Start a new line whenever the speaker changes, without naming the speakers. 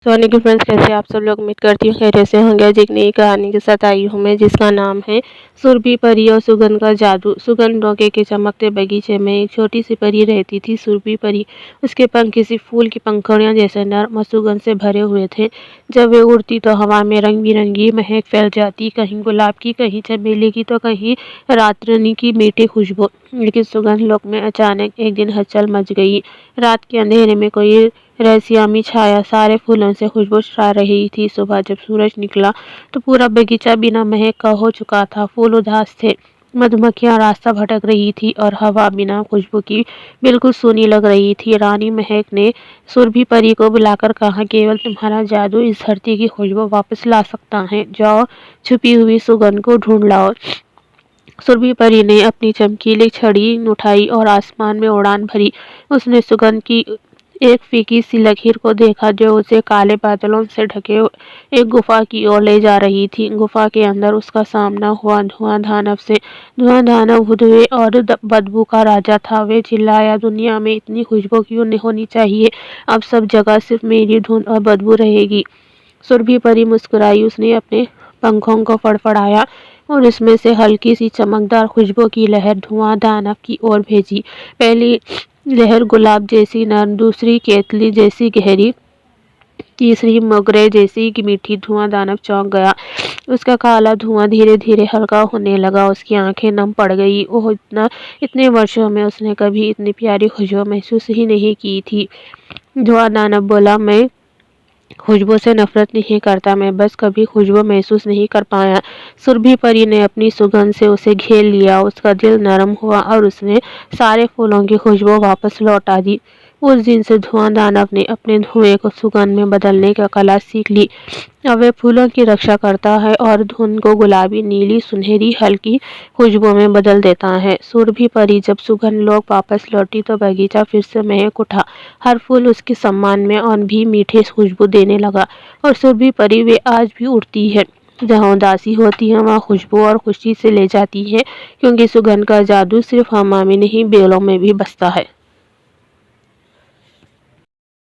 सोनी के फ्रेंड्स, कैसे आप सब लोग? उम्मीद करती हूँ खैरियत से होंगे। आज एक नई कहानी के साथ आई हूँ मैं, जिसका नाम है सुरभि परी और सुगंध का जादू। सुगंध डोंगे के चमकते बगीचे में एक छोटी सी परी रहती थी, सुरभि परी। उसके पंख किसी फूल की पंखुड़ियों जैसे नर्म और सुगंध से भरे हुए थे। जब वे उड़ती तो हवा में रंग बिरंगी महक फैल जाती, कहीं गुलाब की, कहीं चमेली की, तो कहीं रातरानी की मीठी खुशबू। लेकिन सुगंध लोक में अचानक एक दिन हलचल मच गई। रात के अंधेरे में कोई रहस्यमयी छाया सारे फूलों से खुशबू छा रही थी। सुबह जब सूरज निकला तो पूरा बगीचा बिना महक का हो चुका था। फूल उदास थे, मधुमक्खियां रास्ता भटक रही थी और हवा बिना खुशबू की बिल्कुल सूनी लग रही थी। रानी महक ने सुरभि परी को बुलाकर कहा, केवल तुम्हारा जादू इस धरती की खुशबू वापस ला सकता है। जाओ, छुपी हुई सुगंध को ढूंढ लाओ। सुरभि परी ने अपनी चमकीली छड़ी उठाई और आसमान में उड़ान भरी। उसने सुगंध की एक फीकी सी लकीर को देखा, जो उसे काले बादलों से ढके एक गुफा की ओर ले जा रही थी। गुफा के अंदर उसका सामना हुआ धुआंधार से। धुआंधार हुए और बदबू का राजा था। वे चिल्लाया, दुनिया में इतनी खुशबू क्यों नहीं होनी चाहिए? अब सब जगह सिर्फ मेरी धुन और बदबू रहेगी। सुरभि परी मुस्कुराई। उसने अपने पंखों को फड़फड़ाया और इसमें से हल्की सी चमकदार खुशबू की लहर धुआंधार की ओर भेजी। पहली लहर गुलाब जैसी नर्म, दूसरी केतली जैसी गहरी, तीसरी मोगरे जैसी मीठी। धुआंधार चौंक गया। उसका काला धुआं धीरे धीरे हल्का होने लगा। उसकी आंखें नम पड़ गई। ओह, इतने वर्षों में उसने कभी इतनी प्यारी खुशबू महसूस ही नहीं की थी। धुआंधार बोला, मैं खुशबू से नफरत नहीं करता, मैं बस कभी खुशबू महसूस नहीं कर पाया। सुरभि परी ने अपनी सुगंध से उसे घेर लिया। उसका दिल नरम हुआ और उसने सारे फूलों की खुशबू वापस लौटा दी। उस दिन से धुआंधार ने अपने धुएं को सुगंध में बदलने की कला सीख ली। अब वे फूलों की रक्षा करता है और धुन को गुलाबी, नीली, सुनहरी, हल्की खुशबू में बदल देता है। सुरभि परी जब सुगंध लोग वापस लौटी तो बगीचा फिर से महक उठा। हर फूल उसके सम्मान में और भी मीठी खुशबू देने लगा। और सुरभि परी वे आज भी उड़ती है। जहाँ उदासी होती है वहाँ खुशबू और खुशी से ले जाती है, क्योंकि सुगंध का जादू सिर्फ हवा में नहीं, बेलों में भी बसता है।